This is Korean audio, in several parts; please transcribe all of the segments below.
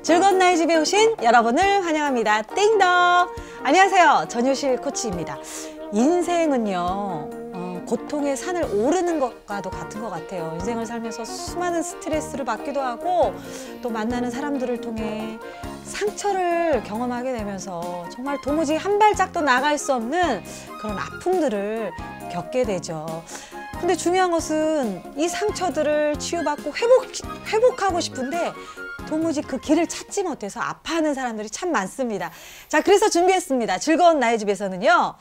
즐거운 나의 집에 오신 여러분을 환영합니다. 띵동! 안녕하세요. 전효실 코치입니다. 인생은요, 고통의 산을 오르는 것과도 같은 것 같아요. 인생을 살면서 수많은 스트레스를 받기도 하고 또 만나는 사람들을 통해 상처를 경험하게 되면서 정말 도무지 한 발짝도 나갈 수 없는 그런 아픔들을 겪게 되죠. 근데 중요한 것은 이 상처들을 치유받고 회복하고 싶은데 도무지 그 길을 찾지 못해서 아파하는 사람들이 참 많습니다. 자, 그래서 준비했습니다. 즐거운 나의 집에서는요,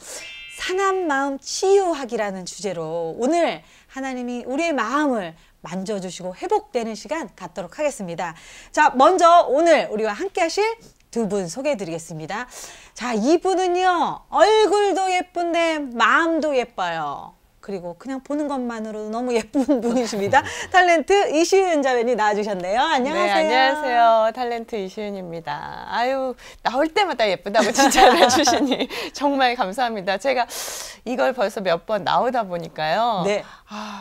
상한 마음 치유하기라는 주제로 오늘 하나님이 우리의 마음을 만져주시고 회복되는 시간 갖도록 하겠습니다. 자, 먼저 오늘 우리와 함께 하실 두 분 소개해 드리겠습니다. 자, 이분은요, 얼굴도 예쁜데 마음도 예뻐요. 그리고 그냥 보는 것만으로도 너무 예쁜 분이십니다. 탤런트 이시은 자매님 나와주셨네요. 안녕하세요. 네, 안녕하세요. 탤런트 이시은입니다. 아유, 나올 때마다 예쁘다고 칭찬해 주시니 정말 감사합니다. 제가 이걸 벌써 몇 번 나오다 보니까요. 네.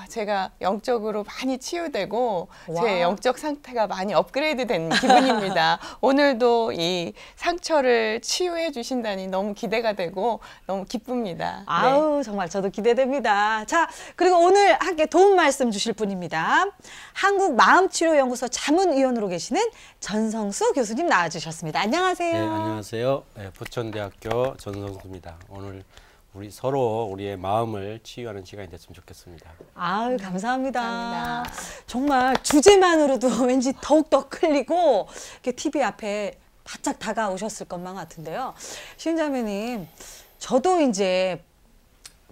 제가 영적으로 많이 치유되고 와. 제 영적 상태가 많이 업그레이드 된 기분입니다. 오늘도 이 상처를 치유해 주신다니 너무 기대가 되고 너무 기쁩니다. 아우, 네. 정말 저도 기대됩니다. 자, 그리고 오늘 함께 도움 말씀 주실 분입니다. 한국마음치료연구소 자문위원으로 계시는 전성수 교수님 나와주셨습니다. 안녕하세요. 네, 안녕하세요. 네, 부천대학교 전성수입니다. 오늘 우리 서로 우리의 마음을 치유하는 시간이 됐으면 좋겠습니다. 아유, 감사합니다. 감사합니다. 정말 주제만으로도 왠지 더욱더 끌리고 이렇게 TV 앞에 바짝 다가오셨을 것만 같은데요. 시은자매님, 저도 이제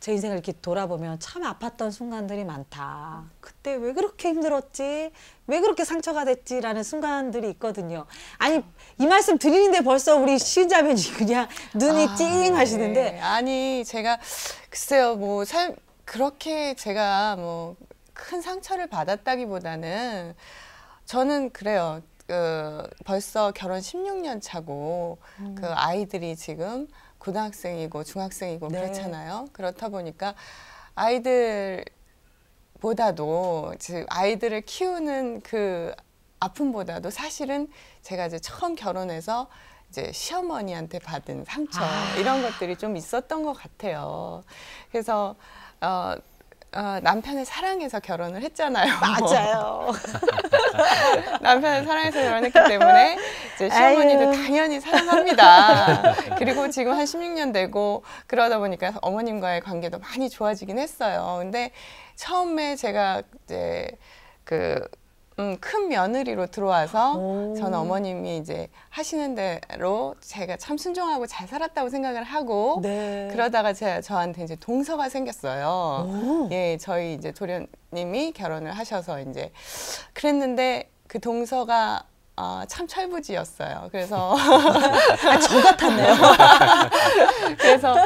제 인생을 이렇게 돌아보면 참 아팠던 순간들이 많다. 그때 왜 그렇게 힘들었지? 왜 그렇게 상처가 됐지라는 순간들이 있거든요. 아니, 이 말씀 드리는데 벌써 우리 시은자매님 그냥 눈이 찡 하시는데. 네. 아니, 제가 글쎄요, 뭐 그렇게 제가 뭐 큰 상처를 받았다기보다는 저는 그래요. 벌써 결혼 16년 차고 그 아이들이 지금 고등학생이고 중학생이고 네. 그렇잖아요. 그렇다 보니까 아이들보다도 즉 아이들을 키우는 그 아픔보다도 사실은 제가 이제 처음 결혼해서 이제 시어머니한테 받은 상처 이런 것들이 좀 있었던 것 같아요. 그래서 남편을 사랑해서 결혼을 했잖아요. 맞아요. 남편을 사랑해서 결혼했기 때문에 이제 시어머니도 당연히 사랑합니다. 그리고 지금 한 16년 되고 그러다 보니까 어머님과의 관계도 많이 좋아지긴 했어요. 근데 처음에 제가 이제 큰 며느리로 들어와서 저는 어머님이 이제 하시는 대로 제가 참 순종하고 잘 살았다고 생각을 하고 네. 그러다가 저한테 이제 동서가 생겼어요. 예, 저희 이제 도련님이 결혼을 하셔서 이제 그랬는데 그 동서가 참 철부지였어요. 그래서 저 같았네요. 그래서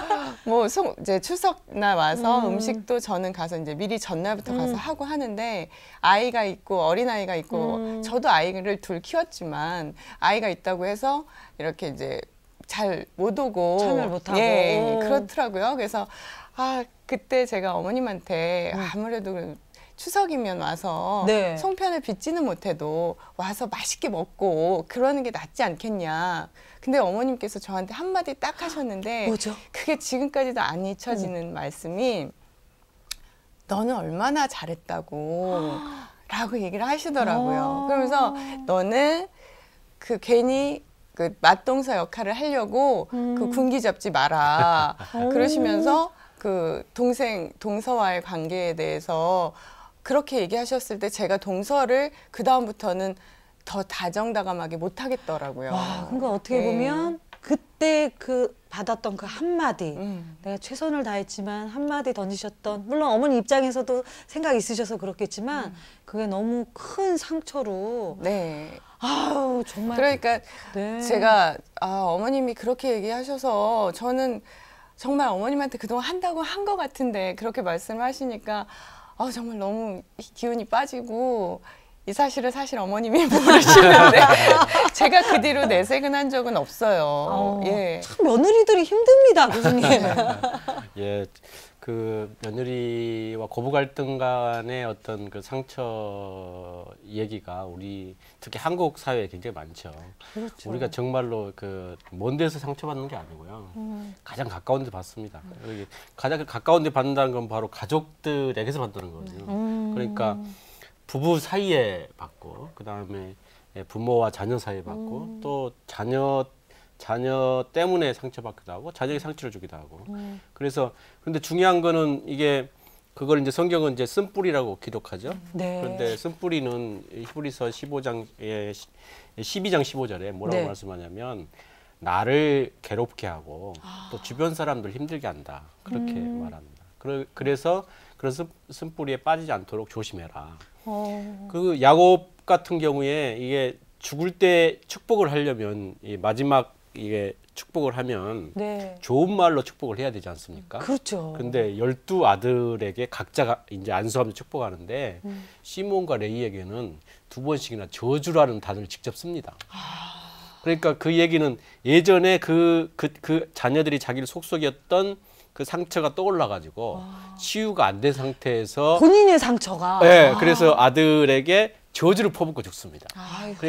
뭐 이제 추석날 와서 음식도 저는 가서 이제 미리 전날부터 가서 하고 하는데 아이가 있고 어린아이가 있고 저도 아이를 둘 키웠지만 아이가 있다고 해서 이렇게 이제 잘 못 오고 참여를 못 하고. 예, 그렇더라고요. 그래서 그때 제가 어머님한테 아무래도 추석이면 와서 네. 송편을 빚지는 못해도 와서 맛있게 먹고 그러는 게 낫지 않겠냐. 근데 어머님께서 저한테 한마디 딱 하셨는데 뭐죠? 그게 지금까지도 안 잊혀지는 말씀이 너는 얼마나 잘했다고 라고 얘기를 하시더라고요. 그러면서 너는 그 괜히 그 맏동서 역할을 하려고 그 군기 잡지 마라. 그러시면서 그 동서와의 관계에 대해서 그렇게 얘기하셨을 때 제가 동서를 그 다음부터는 더 다정다감하게 못 하겠더라고요. 와, 그러니까 어떻게 보면 그때 받았던 그 한마디, 내가 최선을 다했지만 한마디 던지셨던, 물론 어머니 입장에서도 생각이 있으셔서 그렇겠지만 그게 너무 큰 상처로. 네. 아우, 정말. 그러니까 네. 제가 어머님이 그렇게 얘기하셔서 저는 정말 어머님한테 그동안 한다고 한 것 같은데 그렇게 말씀을 하시니까 정말 너무 기운이 빠지고 이 사실을 사실 어머님이 모르시는데 제가 그 뒤로 내색은 한 적은 없어요. 예. 참 며느리들이 힘듭니다, 교수님. 예, 그 며느리와 고부 갈등 간의 어떤 그 상처 얘기가 우리 특히 한국 사회에 굉장히 많죠. 그렇죠. 우리가 정말로 그 먼 데서 상처받는 게 아니고요. 가장 가까운 데 받습니다. 여기 가장 가까운 데 받는다는 건 바로 가족들에게서 받는 거거든요. 그러니까 부부 사이에 받고, 그 다음에 부모와 자녀 사이에 받고, 또 자녀 때문에 상처받기도 하고, 자녀에게 상처를 주기도 하고. 그래서, 근데 중요한 거는 이게, 그걸 이제 성경은 이제 쓴뿌리라고 기록하죠. 네. 그런데 쓴뿌리는 히브리서 12장 15절에 뭐라고 말씀하냐면, 나를 괴롭게 하고, 또 주변 사람들 힘들게 한다. 그렇게 말합니다. 그래서 그런 쓴뿌리에 빠지지 않도록 조심해라. 그 야곱 같은 경우에 이게 죽을 때 축복을 하려면 이 마지막 이게 축복을 하면 네. 좋은 말로 축복을 해야 되지 않습니까? 그렇죠. 근데 12아들에게 각자가 이제 안수하면서 축복하는데 시몬과 레이에게는 2번씩이나 저주라는 단어를 직접 씁니다. 그러니까 그 얘기는 예전에 그 자녀들이 자기를 속속였던 그 상처가 떠올라가지고 치유가 안 된 상태에서 본인의 상처가. 네, 그래서 아들에게 저주를 퍼붓고 죽습니다.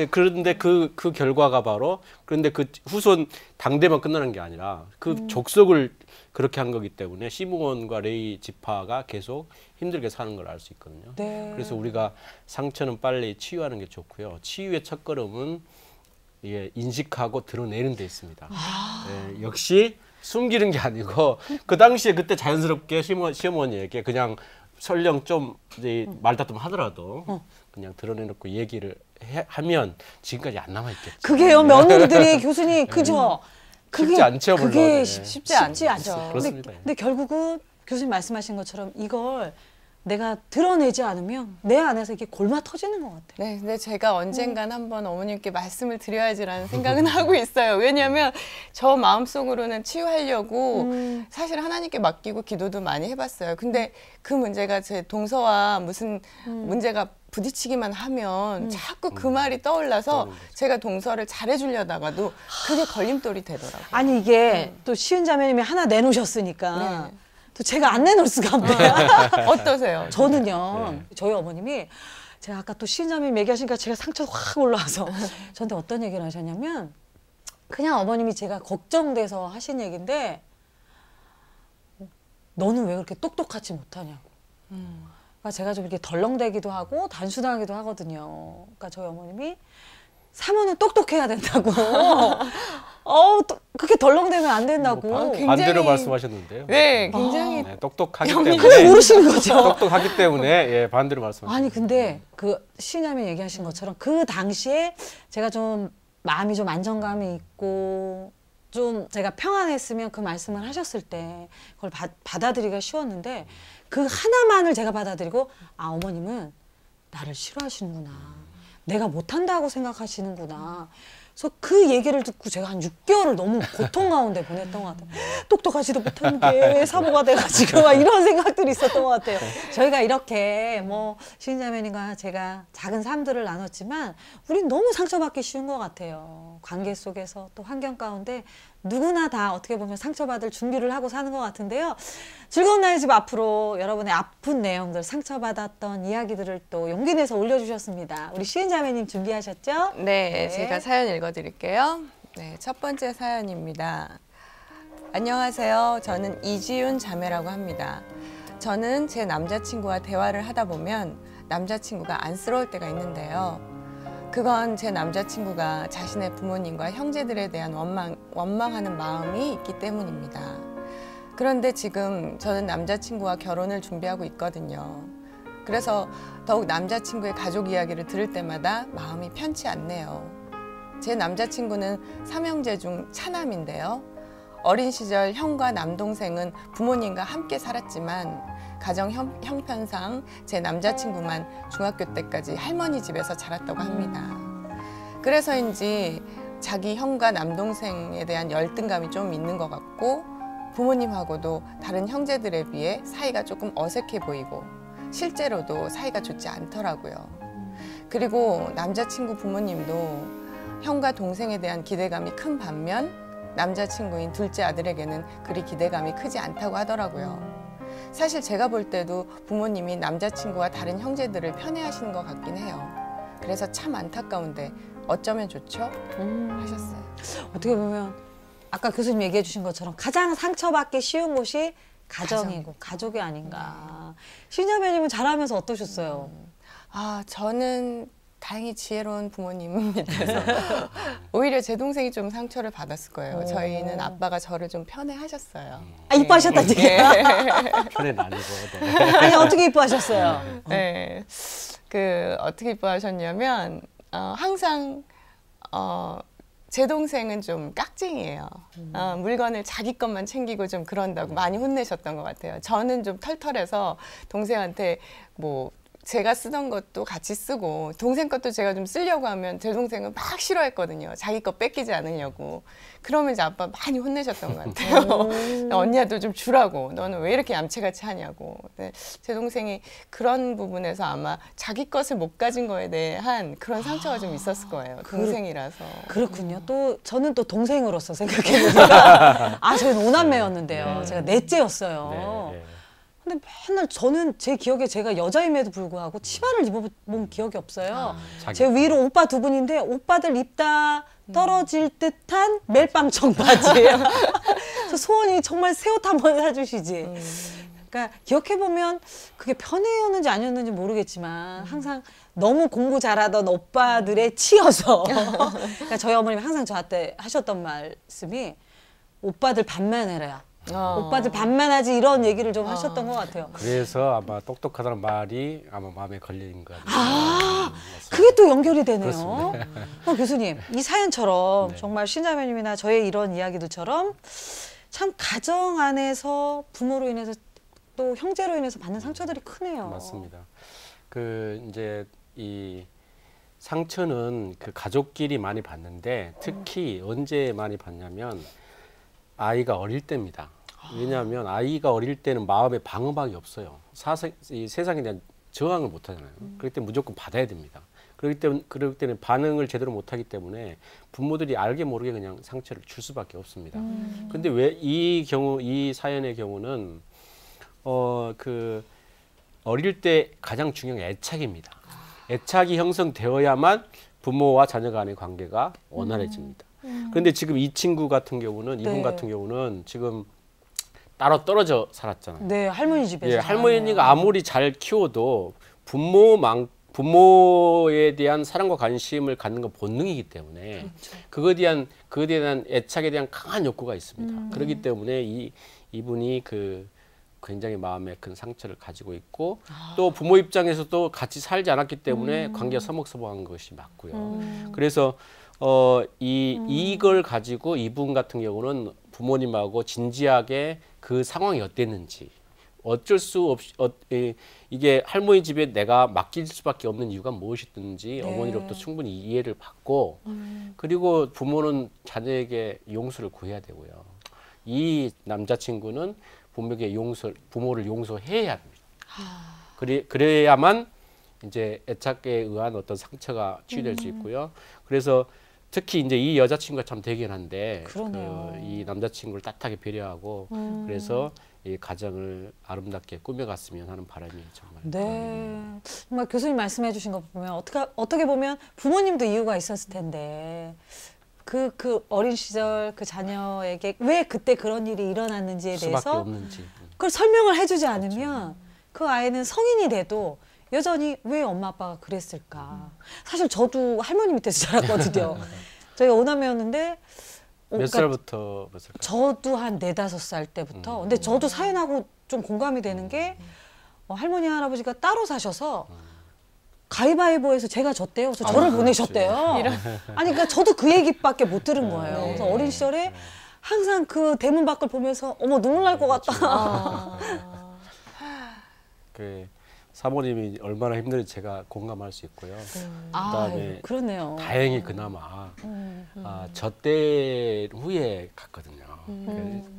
그런데 그 결과가 바로 그런데 그 후손 당대만 끝나는 게 아니라 그 족속을 그렇게 한 거기 때문에 시므온과 레위 지파가 계속 힘들게 사는 걸 알 수 있거든요. 네. 그래서 우리가 상처는 빨리 치유하는 게 좋고요. 치유의 첫걸음은 예, 인식하고 드러내는 데 있습니다. 예, 역시 숨기는 게 아니고 그 당시에 그때 자연스럽게 시어머니에게 그냥 설령 좀 말다툼 하더라도 그냥 드러내놓고 얘기를 하면 지금까지 안 남아있겠죠. 그게요, 며느리들이 교수님, 그죠? 쉽지 않죠, 물론. 그게 네. 쉽지 않죠. 그렇습니다. 근데 결국은 교수님 말씀하신 것처럼 이걸 내가 드러내지 않으면 내 안에서 이게 골마 터지는 것 같아요. 네, 근데 제가 언젠간 한번 어머님께 말씀을 드려야지라는 생각은 하고 있어요. 왜냐하면 저 마음속으로는 치유하려고 사실 하나님께 맡기고 기도도 많이 해봤어요. 근데 그 문제가 제 동서와 무슨 문제가 부딪히기만 하면 자꾸 그 말이 떠올라서 제가 동서를 잘해주려다가도 그게 걸림돌이 되더라고요. 아니 이게 또 시은 자매님이 하나 내놓으셨으니까 네. 또 제가 안 내놓을 수가 없네요. 어떠세요? 저는요, 저희 어머님이 제가 아까 또 시은 자매님 얘기하시니까 제가 상처가 확 올라와서 저한테 어떤 얘기를 하셨냐면 그냥 어머님이 제가 걱정돼서 하신 얘기인데 너는 왜 그렇게 똑똑하지 못하냐고. 그러니까 제가 좀 이렇게 덜렁대기도 하고 단순하기도 하거든요. 그러니까 저희 어머님이 사모는 똑똑해야 된다고. 그렇게 덜렁대면 안 된다고. 반대로 말씀하셨는데요. 네, 굉장히 똑똑하기 그걸 때문에 모르시는 거죠. 똑똑하기 때문에 예, 반대로 말씀하셨습니다. 아니 근데 그 시인자매 얘기하신 것처럼 그 당시에 제가 좀 마음이 좀 안정감이 있고 좀 제가 평안했으면 그 말씀을 하셨을 때 그걸 받아들이기가 쉬웠는데 그 하나만을 제가 받아들이고 아 어머님은 나를 싫어하시는구나. 내가 못한다고 생각하시는구나. 그래서 그 얘기를 듣고 제가 한 6개월을 너무 고통 가운데 보냈던 것 같아요. 똑똑하지도 못한 게 왜 사모가 돼가지고 막 이런 생각들이 있었던 것 같아요. 저희가 이렇게 뭐 시인자매님과 제가 작은 삶들을 나눴지만 우린 너무 상처받기 쉬운 것 같아요. 관계 속에서 또 환경 가운데 누구나 다 어떻게 보면 상처받을 준비를 하고 사는 것 같은데요. 즐거운 나의 집 앞으로 여러분의 아픈 내용들, 상처받았던 이야기들을 또 용기 내서 올려주셨습니다. 우리 시은자매님 준비하셨죠? 네, 제가 사연 읽어드릴게요. 네, 첫 번째 사연입니다. 안녕하세요. 저는 이지윤 자매라고 합니다. 저는 제 남자친구와 대화를 하다 보면 남자친구가 안쓰러울 때가 있는데요. 그건 제 남자친구가 자신의 부모님과 형제들에 대한 원망하는 마음이 있기 때문입니다. 그런데 지금 저는 남자친구와 결혼을 준비하고 있거든요. 그래서 더욱 남자친구의 가족 이야기를 들을 때마다 마음이 편치 않네요. 제 남자친구는 3형제 중 차남인데요. 어린 시절 형과 남동생은 부모님과 함께 살았지만 가정 형편상 제 남자친구만 중학교 때까지 할머니 집에서 자랐다고 합니다. 그래서인지 자기 형과 남동생에 대한 열등감이 좀 있는 것 같고 부모님하고도 다른 형제들에 비해 사이가 조금 어색해 보이고 실제로도 사이가 좋지 않더라고요. 그리고 남자친구 부모님도 형과 동생에 대한 기대감이 큰 반면 남자친구인 둘째 아들에게는 그리 기대감이 크지 않다고 하더라고요. 사실 제가 볼 때도 부모님이 남자친구와 다른 형제들을 편애하시는 것 같긴 해요. 그래서 참 안타까운데 어쩌면 좋죠? 하셨어요. 어떻게 보면 아까 교수님 얘기해 주신 것처럼 가장 상처받기 쉬운 곳이 가정이고 가족이 아닌가. 신여배님은 자라면서 어떠셨어요? 저는 다행히 지혜로운 부모님 밑에서 오히려 제 동생이 좀 상처를 받았을 거예요. 저희는 아빠가 저를 좀 편애하셨어요. 이뻐하셨다는 얘기예요? 편애는 아니고. 네. 아니 어떻게 이뻐하셨어요? 네, 어떻게 이뻐하셨냐면 항상 제 동생은 좀 깍쟁이에요. 물건을 자기 것만 챙기고 좀 그런다고 많이 혼내셨던 것 같아요. 저는 좀 털털해서 동생한테 뭐 제가 쓰던 것도 같이 쓰고 동생 것도 제가 좀 쓰려고 하면 제 동생은 막 싫어했거든요. 자기 거 뺏기지 않으려고. 그러면 이제 아빠 많이 혼내셨던 것 같아요. 언니야도 좀 주라고. 너는 왜 이렇게 얌체같이 하냐고. 근데 제 동생이 그런 부분에서 아마 자기 것을 못 가진 거에 대한 그런 상처가 좀 있었을 거예요. 동생이라서. 그렇군요. 또 저는 또 동생으로서 생각해보니까 저는 오남매였는데요. 네. 제가 넷째였어요. 네, 네. 근데 맨날 저는 제 기억에 제가 여자임에도 불구하고 치마를 입어본 기억이 없어요. 제 위로 오빠 두 분인데 오빠들 입다 떨어질 듯한 멜빵 청바지예요. 그래서 소원이 정말 새 옷 한번 사주시지. 그러니까 기억해보면 그게 편애였는지 아니었는지 모르겠지만 항상 너무 공부 잘하던 오빠들의 치여서 그러니까 저희 어머님이 항상 저한테 하셨던 말씀이 오빠들 반만 해라. 오빠들 반만 하지 이런 얘기를 좀 하셨던 것 같아요. 그래서 아마 똑똑하다는 말이 아마 마음에 걸린 것 같아요. 그게 또 연결이 되네요. 그렇습니다. 교수님, 이 사연처럼 네. 정말 신자매님이나 저의 이런 이야기들처럼 참 가정 안에서 부모로 인해서 또 형제로 인해서 받는 상처들이 크네요. 맞습니다. 이제 이 상처는 그 가족끼리 많이 받는데 특히 언제 많이 받냐면 아이가 어릴 때입니다. 왜냐하면 아이가 어릴 때는 마음에 방어막이 없어요. 이 세상에 대한 저항을 못 하잖아요. 그렇기 때문에 무조건 받아야 됩니다. 그렇기 때문에 반응을 제대로 못 하기 때문에 부모들이 알게 모르게 그냥 상처를 줄 수밖에 없습니다. 근데 왜 이 사연의 경우는 어릴 때 가장 중요한 게 애착입니다. 애착이 형성되어야만 부모와 자녀 간의 관계가 원활해집니다. 그런데 지금 이 친구 같은 경우는 이분 네. 같은 경우는 지금 따로 떨어져 살았잖아요. 네, 할머니 집에서. 예, 할머니가 아무리 잘 키워도 부모에 대한 사랑과 관심을 갖는 건 본능이기 때문에 그거에 대한 애착에 대한 강한 욕구가 있습니다. 그렇기 때문에 이분이 굉장히 마음에 큰 상처를 가지고 있고 또 부모 입장에서도 같이 살지 않았기 때문에 관계가 서먹서먹한 것이 맞고요. 그래서 이걸 가지고 이분 같은 경우는 부모님하고 진지하게 그 상황이 어땠는지 어쩔 수 없이 이게 할머니 집에 내가 맡길 수밖에 없는 이유가 무엇이든지 어머니로부터 충분히 이해를 받고 그리고 부모는 자녀에게 용서를 구해야 되고요. 이 남자친구는 부모를 용서해야 합니다. 그래야만 이제 애착에 의한 어떤 상처가 치유될 수 있고요. 그래서 특히 이제 이 여자친구가 참 대견한데 이 남자친구를 따뜻하게 배려하고 그래서 이 가정을 아름답게 꾸며갔으면 하는 바람이 정말. 네, 정말 교수님 말씀해 주신 거 보면 어떻게 보면 부모님도 이유가 있었을 텐데 그 어린 시절 그 자녀에게 왜 그때 그런 일이 일어났는지에 수밖에 대해서 없는지. 그걸 설명을 해주지 않으면 그 아이는 성인이 돼도 여전히 왜 엄마 아빠가 그랬을까. 사실 저도 할머니 밑에서 자랐거든요. 저희가 오남매였는데 몇 살부터 몇 살까지? 저도 한 4, 5살 때부터. 근데 저도 사연하고 좀 공감이 되는 게 할머니 할아버지가 따로 사셔서 가위바위보에서 제가 졌대요. 그래서 저를 보내셨대요. 아니 그러니까 저도 그 얘기밖에 못 들은 거예요. 그래서 어린 시절에 항상 그 대문 밖을 보면서 어머 눈물 날 것 같다. 사모님이 얼마나 힘든지 제가 공감할 수 있고요. 그다음에 그러네요. 다행히 그나마 저 때 후에 갔거든요.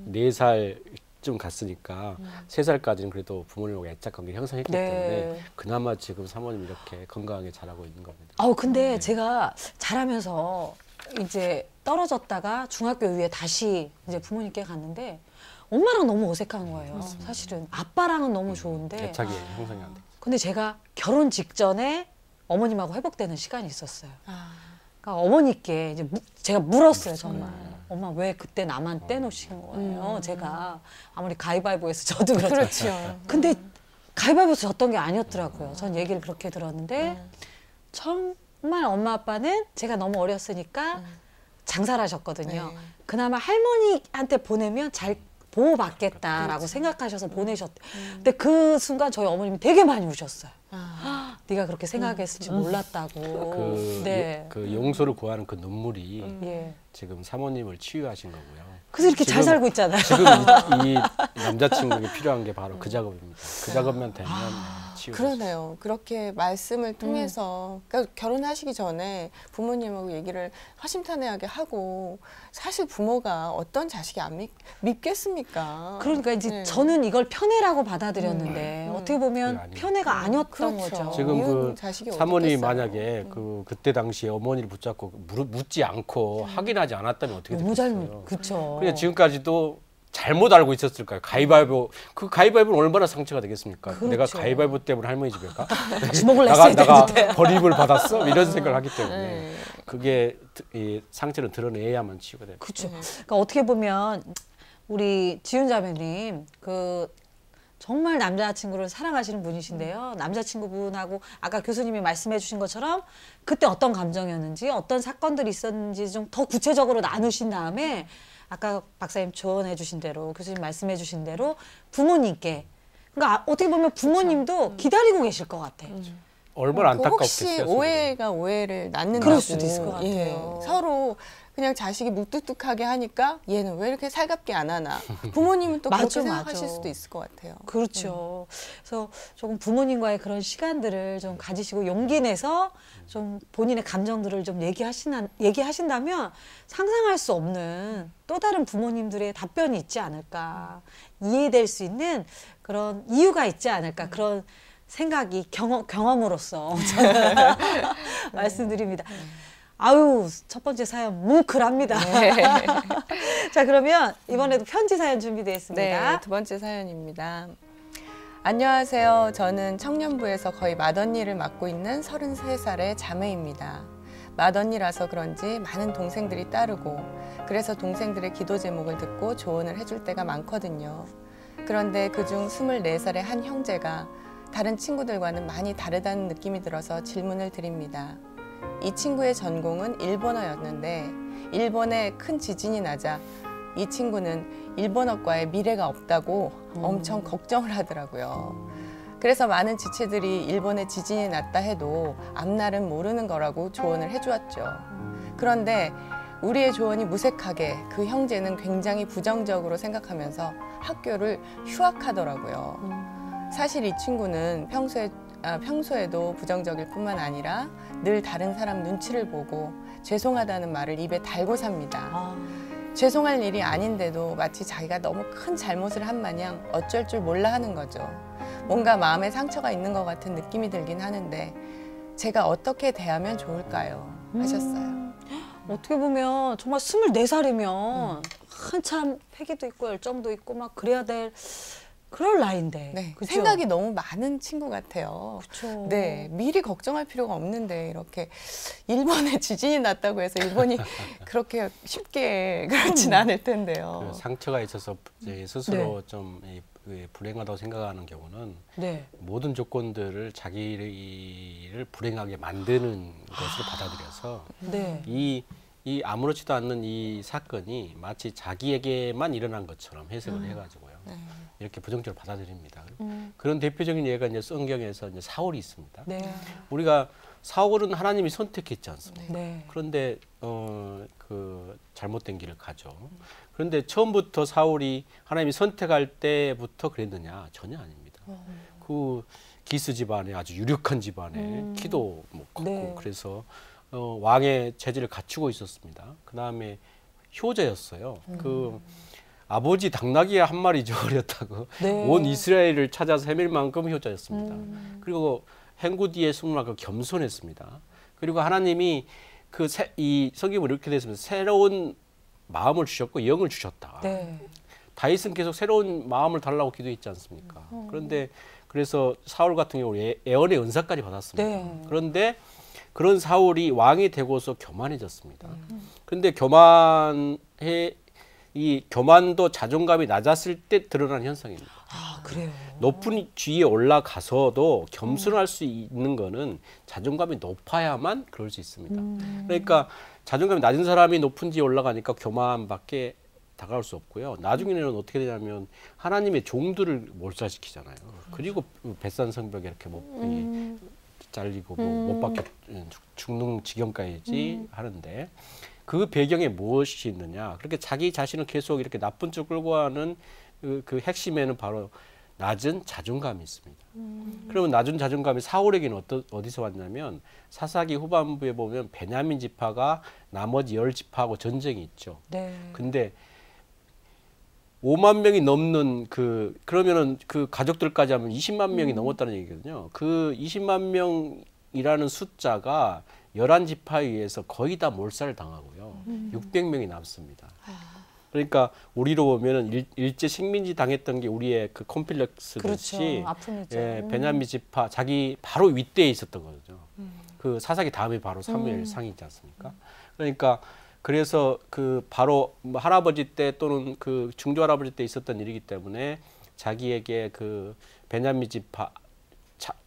4살 좀 갔으니까 3살까지는 그래도 부모님하고 애착 관계를 형성했기 네. 때문에 그나마 지금 사모님 이렇게 건강하게 자라고 있는 겁니다. 근데 제가 자라면서 이제 떨어졌다가 중학교 이후에 다시 이제 부모님께 갔는데 엄마랑 너무 어색한 거예요. 사실은 아빠랑은 너무 좋은데 애착이 형성이 안 돼. 근데 제가 결혼 직전에 어머님하고 회복되는 시간이 있었어요. 아, 그러니까 어머니께 이제 제가 물었어요, 정말. 엄마 왜 그때 나만 떼놓으신 거예요? 제가 아무리 가위바위보에서 저도 그렇죠. 그렇죠. 근데 가위바위보에서 졌던 게 아니었더라고요. 전 얘기를 그렇게 들었는데 정말 엄마 아빠는 제가 너무 어렸으니까 장사를 하셨거든요. 네. 그나마 할머니한테 보내면 잘 보호받겠다라고 그렇죠. 생각하셔서 보내셨대. 근데 그 순간 저희 어머님이 되게 많이 우셨어요. 아, 네가 그렇게 생각했을지 몰랐다고. 네. 그 용서를 구하는 그 눈물이 예. 지금 사모님을 치유하신 거고요. 그래서 이렇게 잘 지금- 살고 있잖아요. 지금 이 남자친구에게 필요한 게 바로 그 작업입니다. 그 작업만 되면 치유가 그러네요. 그렇게 말씀을 통해서 그러니까 결혼하시기 전에 부모님하고 얘기를 허심탄회하게 하고 사실 부모가 어떤 자식이 안 믿겠습니까? 그러니까 이제 네. 저는 이걸 편애라고 받아들였는데 어떻게 보면 그게 아니에요. 편애가 아니었던 그렇죠. 거죠. 지금 이혼 그 자식이 사모님이 어딨겠어요. 만약에 그때 당시에 어머니를 붙잡고 묻지 않고 확인하지 않았다면 어떻게 너무 됐겠어요? 잘못, 그렇죠. 그냥 지금까지도 잘못 알고 있었을까요? 가위바위보 그 가위바위보는 얼마나 상처가 되겠습니까? 그렇죠. 내가 가위바위보 때문에 할머니 집에 가? 주먹을 나가 냈어야 되는데. 버림을 받았어? 이런 생각을 하기 때문에 네. 그게 이 상처를 드러내야만 치유가 돼요. 그렇죠. 그러니까 어떻게 보면 우리 지윤 자매님 그 정말 남자친구를 사랑하시는 분이신데요. 남자친구분하고 아까 교수님이 말씀해 주신 것처럼 그때 어떤 감정이었는지 어떤 사건들이 있었는지 좀 더 구체적으로 나누신 다음에 아까 박사님 조언해 주신 대로 교수님 말씀해 주신 대로 부모님께 그러니까 어떻게 보면 부모님도 기다리고 계실 것 같아. 얼마나 그 혹시 안타깝겠어요. 오해가 오해를 낳는다고. 그럴 수도 있을 것 예. 같아요. 서로 그냥 자식이 무뚝뚝하게 하니까 얘는 왜 이렇게 살갑게 안 하나. 부모님은 또 맞아, 그렇게 생각하실 맞아. 수도 있을 것 같아요. 그렇죠. 그래서 조금 부모님과의 그런 시간들을 좀 가지시고 용기 내서 좀 본인의 감정들을 좀 얘기하신다면 상상할 수 없는 또 다른 부모님들의 답변이 있지 않을까. 이해될 수 있는 그런 이유가 있지 않을까. 그런 생각이 경험으로서 저는 말씀드립니다. 아유, 첫 번째 사연 뭉클합니다. 자, 그러면 이번에도 편지 사연 준비되어 있습니다. 네, 두 번째 사연입니다. 안녕하세요. 저는 청년부에서 거의 맏언니를 맡고 있는 33살의 자매입니다. 맏언니라서 그런지 많은 동생들이 따르고 그래서 동생들의 기도 제목을 듣고 조언을 해줄 때가 많거든요. 그런데 그중 24살의 한 형제가 다른 친구들과는 많이 다르다는 느낌이 들어서 질문을 드립니다. 이 친구의 전공은 일본어였는데 일본에 큰 지진이 나자 이 친구는 일본어과에 미래가 없다고 엄청 걱정을 하더라고요. 그래서 많은 지체들이 일본에 지진이 났다 해도 앞날은 모르는 거라고 조언을 해주었죠. 그런데 우리의 조언이 무색하게 그 형제는 굉장히 부정적으로 생각하면서 학교를 휴학하더라고요. 사실 이 친구는 평소에도 부정적일 뿐만 아니라 늘 다른 사람 눈치를 보고 죄송하다는 말을 입에 달고 삽니다. 죄송할 일이 아닌데도 마치 자기가 너무 큰 잘못을 한 마냥 어쩔 줄 몰라 하는 거죠. 뭔가 마음에 상처가 있는 것 같은 느낌이 들긴 하는데 제가 어떻게 대하면 좋을까요? 하셨어요. 어떻게 보면 정말 24살이면 한참 패기도 있고 열정도 있고 막 그래야 될 그럴 나이인데. 네, 그죠? 생각이 너무 많은 친구 같아요. 그쵸. 네, 미리 걱정할 필요가 없는데 이렇게 일본에 지진이 났다고 해서 일본이 그렇게 쉽게 그렇진 않을 텐데요. 그 상처가 있어서 이제 스스로 좀 불행하다고 생각하는 경우는 네. 모든 조건들을 자기를 불행하게 만드는 것으로 받아들여서 네. 이 아무렇지도 않는 이 사건이 마치 자기에게만 일어난 것처럼 해석을 해가지고요. 이렇게 부정적으로 받아들입니다. 그런 대표적인 예가 이제 성경에서 이제 사울이 있습니다. 네. 우리가 사울은 하나님이 선택했지 않습니까? 네. 그런데 그 잘못된 길을 가죠. 그런데 처음부터 사울이 하나님이 선택할 때부터 그랬느냐? 전혀 아닙니다. 그 기스 집안에 아주 유력한 집안에 키도 뭐 컸고 네. 그래서 왕의 체질을 갖추고 있었습니다. 그 다음에 효자였어요. 그 아버지 당나귀 한 마리 저버렸다고 네. 온 이스라엘을 찾아서 헤맬 만큼 효자였습니다. 그리고 행구 뒤에 숨을 만큼 겸손했습니다. 그리고 하나님이 이 성경을 이렇게 됐습니다. 새로운 마음을 주셨고 영을 주셨다. 네. 다윗은 계속 새로운 마음을 달라고 기도했지 않습니까? 그런데 그래서 사울 같은 경우 예언의 은사까지 받았습니다. 네. 그런데 그런 사울이 왕이 되고서 교만해졌습니다. 그런데 교만도 자존감이 낮았을 때 드러난 현상입니다. 아, 그래요. 높은 지위에 올라가서도 겸손할 수 있는 거는 자존감이 높아야만 그럴 수 있습니다. 그러니까 자존감이 낮은 사람이 높은 지위에 올라가니까 교만밖에 다가올 수 없고요. 나중에는 어떻게 되냐면 하나님의 종들을 몰살시키잖아요. 그리고 벳산 성벽에 이렇게 잘리고 못 박혀 죽는 지경까지 하는데 그 배경에 무엇이 있느냐? 그렇게 자기 자신을 계속 이렇게 나쁜 쪽 끌고 가는 그 핵심에는 바로 낮은 자존감이 있습니다. 그러면 낮은 자존감이 사울에게는 어디서 왔냐면 사사기 후반부에 보면 베냐민 지파가 나머지 10지파하고 전쟁이 있죠. 네. 근데 5만 명이 넘는 그러면은 그 가족들까지 하면 20만 명이 넘었다는 얘기거든요. 그 20만 명이라는 숫자가 11지파에 의해서 거의 다 몰살을 당하고요. 600명이 남습니다. 그러니까 우리로 보면은 일제 식민지 당했던 게 우리의 그 콤플렉스듯이 그렇죠. 아픔이죠. 예, 베냐민 지파 자기 바로 윗대에 있었던 거죠. 그 사사기 다음에 바로 사무엘 상이 있지 않습니까? 그러니까 그래서 그 바로 할아버지 때 또는 그 중조 할아버지 때 있었던 일이기 때문에 자기에게 그 베냐민 지파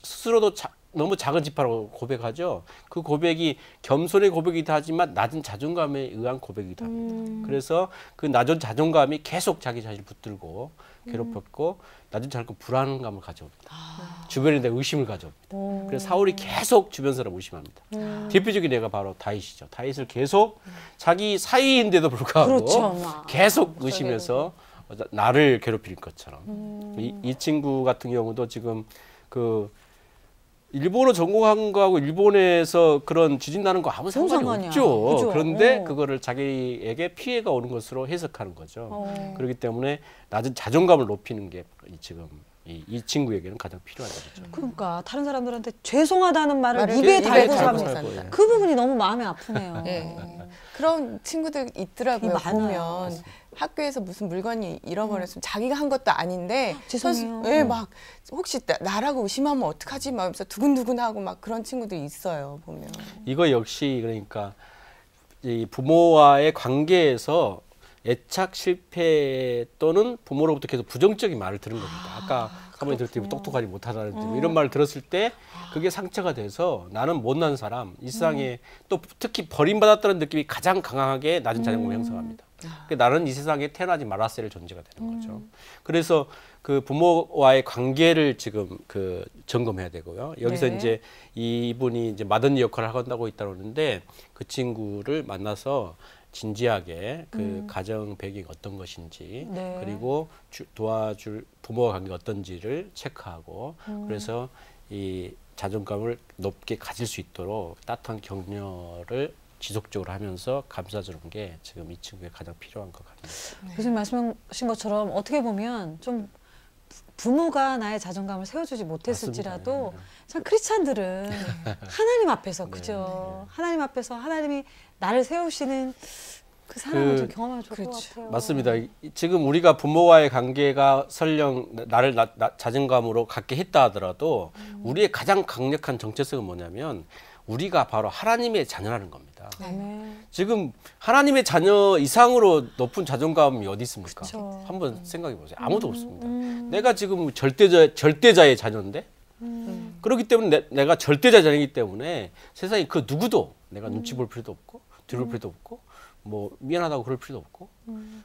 스스로도 너무 작은 지파라고 고백하죠. 그 고백이 겸손의 고백이기도 하지만 낮은 자존감에 의한 고백이기도 합니다. 그래서 그 낮은 자존감이 계속 자기 자신을 붙들고 괴롭혔고 낮은 자존감 불안감을 가져옵니다. 주변에 대한 의심을 가져옵니다. 그래서 사울이 계속 주변 사람 의심합니다. 대표적인 예가 바로 다윗이죠. 다윗을 계속 자기 사위인데도 불구하고 그렇죠. 계속 의심해서 나를 괴롭힐 것처럼 이 친구 같은 경우도 지금 그 일본어 전공한 거하고 일본에서 그런 지진 나는 거 아무 상관이 없죠. 그죠? 그런데 그거를 자기에게 피해가 오는 것으로 해석하는 거죠. 그렇기 때문에 낮은 자존감을 높이는 게 지금 이 친구에게는 가장 필요하다 그죠. 그러니까 다른 사람들한테 죄송하다는 말을 말을 입에 입에 달고 달고 삽니다. 산다. 그 부분이 너무 마음이 아프네요. 예. 그런 친구들 있더라고요. 많아요. 보면 학교에서 무슨 물건이 잃어버렸으면 자기가 한 것도 아닌데 죄송해요. 예, 막 혹시 나라고 의심하면 어떡하지? 막 하면서 두근두근하고 막 그런 친구들이 있어요. 보면. 이거 역시 그러니까 이 부모와의 관계에서 애착 실패 또는 부모로부터 계속 부정적인 말을 들은 겁니다. 아까 사모님 들을 때 똑똑하지 못하다는 이런 말을 들었을 때 그게 상처가 돼서 나는 못난 사람, 이 세상에 또 특히 버림받았다는 느낌이 가장 강하게 낮은 자존감을 형성합니다. 그러니까 나는 이 세상에 태어나지 말았어야 할 존재가 되는 거죠. 그래서 그 부모와의 관계를 지금 그 점검해야 되고요. 여기서 네. 이제 이분이 이제 마더니 역할을 하고 있다고 하는데 그 친구를 만나서 진지하게 그 가정 배경이 어떤 것인지 네. 그리고 도와줄 부모와 관계가 어떤지를 체크하고 그래서 이 자존감을 높게 가질 수 있도록 따뜻한 격려를 지속적으로 하면서 감싸주는 게 지금 이 친구에 가장 필요한 것 같습니다. 교수님 말씀하신 것처럼 어떻게 보면 좀 부모가 나의 자존감을 세워주지 못했을지라도 맞습니다. 참 크리스찬들은 하나님 앞에서 그죠? 하나님 앞에서 하나님이 나를 세우시는 그 사랑을 좀 경험하면 좋을 것 같아요. 맞습니다. 지금 우리가 부모와의 관계가 설령 나를 자존감으로 갖게 했다 하더라도 우리의 가장 강력한 정체성은 뭐냐면 우리가 바로 하나님의 자녀라는 겁니다. 네. 지금 하나님의 자녀 이상으로 높은 자존감이 어디 있습니까? 그쵸. 한번 생각해 보세요. 아무도 없습니다. 내가 지금 절대자의 자녀인데 그렇기 때문에 내가 절대자의 자녀이기 때문에 세상에 그 누구도 내가 눈치 볼 필요도 없고 뒤볼 필요도 없고 뭐 미안하다고 그럴 필요도 없고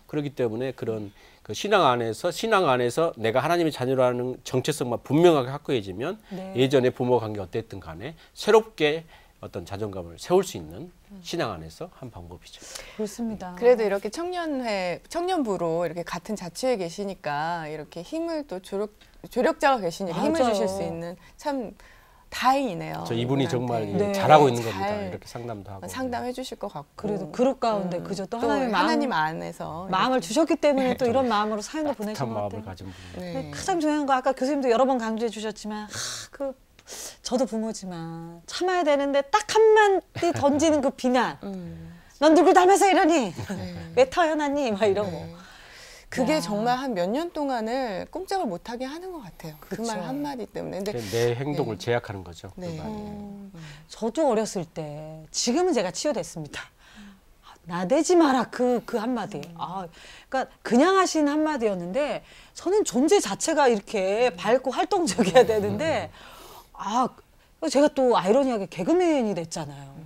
그렇기 때문에 그런 그 신앙 안에서 내가 하나님의 자녀라는 정체성만 분명하게 확고해지면 네. 예전에 부모 관계 어땠든 간에 새롭게 어떤 자존감을 세울 수 있는 신앙 안에서 한 방법이죠. 그렇습니다. 그래도 이렇게 청년부로 이렇게 같은 자취에 계시니까 이렇게 힘을 또 조력자가 계시니까 힘을 맞아요. 주실 수 있는 참 다행이네요. 저 이분이 정말 이분한테. 잘하고 있는 잘 겁니다. 이렇게 상담도 하고. 상담해 주실 것 같고. 그래도 그룹 가운데 그죠? 또 하나님 안에서 마음을 이렇게. 주셨기 때문에 또 이런 마음으로 사연도 보내신 따뜻한 것 마음을 같아요. 가진 분이. 네. 가장 중요한 거 아까 교수님도 여러 번 강조해 주셨지만 저도 부모지만 참아야 되는데 딱 한마디 던지는 그 비난. 넌 누굴 닮아서 이러니? 네. 왜 태어났니? 막 이런 거. 그게 야. 정말 한 몇 년 동안을 꼼짝을 못하게 하는 것 같아요. 그 그쵸. 말 한마디 때문에. 근데 내 행동을 제약하는 거죠. 네. 그 말이. 저도 어렸을 때 지금은 제가 치유됐습니다. 나대지 마라 그 한마디. 그러니까 그냥 하신 한마디였는데 저는 존재 자체가 이렇게 밝고 활동적이어야 되는데 제가 또 아이러니하게 개그맨이 됐잖아요.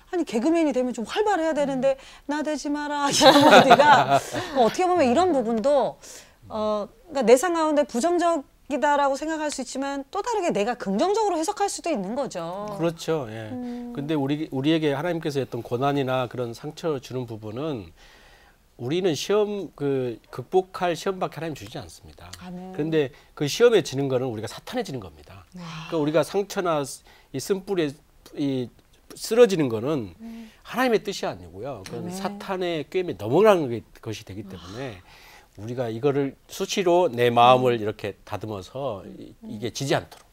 아니 개그맨이 되면 좀 활발해야 되는데 나대지 마라 이 한마디가 어떻게 보면 이런 부분도 그러니까 내 삶 가운데 부정적이다라고 생각할 수 있지만 또 다르게 내가 긍정적으로 해석할 수도 있는 거죠. 그렇죠. 예. 근데 우리에게 하나님께서 어떤 고난이나 그런 상처 주는 부분은 우리는 시험 극복할 시험밖에 하나님 주지 않습니다. 아멘. 그런데 그 시험에 지는 거는 우리가 사탄에 지는 겁니다. 그러니까 우리가 상처나 이 쓴뿌리에 쓰러지는 거는 하나님의 뜻이 아니고요. 그건 사탄의 꾀임에 넘어가는 것이 되기 때문에 우리가 이거를 수치로 내 마음을 이렇게 다듬어서 이게 지지 않도록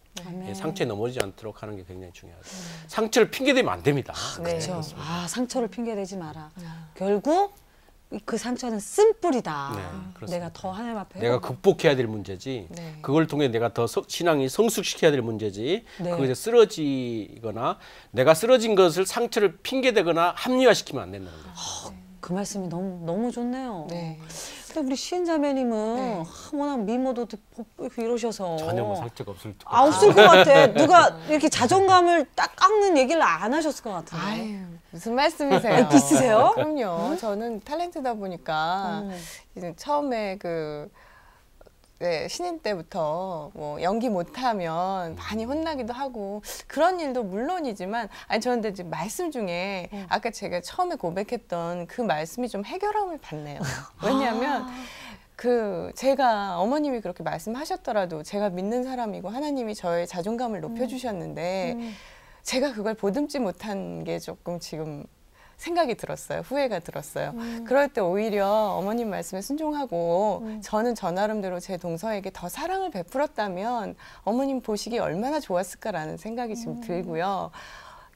상처에 넘어지지 않도록 하는 게 굉장히 중요하죠. 상처를 핑계대면 안 됩니다. 그렇죠. 상처를 핑계대지 마라. 결국 그 상처는 쓴뿌리다. 그렇습니다. 내가 더 하나님 앞에 내가 극복해야 될 문제지. 네. 그걸 통해 내가 더 신앙이 성숙시켜야 될 문제지. 네. 그것에 쓰러지거나 내가 쓰러진 것을 상처를 핑계대거나 합리화시키면 안 된다는 거죠. 그 말씀이 너무 좋네요. 네. 근데 우리 시인자매님은 워낙 미모도 이러셔서 전혀 뭐 상처가 없을 것 없을 것 같아. 누가 이렇게 자존감을 딱 깎는 얘기를 안 하셨을 것 같은데. 아유, 무슨 말씀이세요? 있으세요? 그럼요. 저는 탤런트다 보니까 이제 처음에 신인 때부터 뭐 연기 못하면 많이 혼나기도 하고 그런 일도 물론이지만 저는 근데 지금 말씀 중에 아까 제가 처음에 고백했던 그 말씀이 좀 해결함을 받네요. 왜냐하면 제가 어머님이 그렇게 말씀하셨더라도 제가 믿는 사람이고 하나님이 저의 자존감을 높여주셨는데 제가 그걸 보듬지 못한 게 조금 지금 생각이 들었어요. 후회가 들었어요. 그럴 때 오히려 어머님 말씀에 순종하고 저는 저 나름대로 제 동서에게 더 사랑을 베풀었다면 어머님 보시기 얼마나 좋았을까라는 생각이 지금 들고요.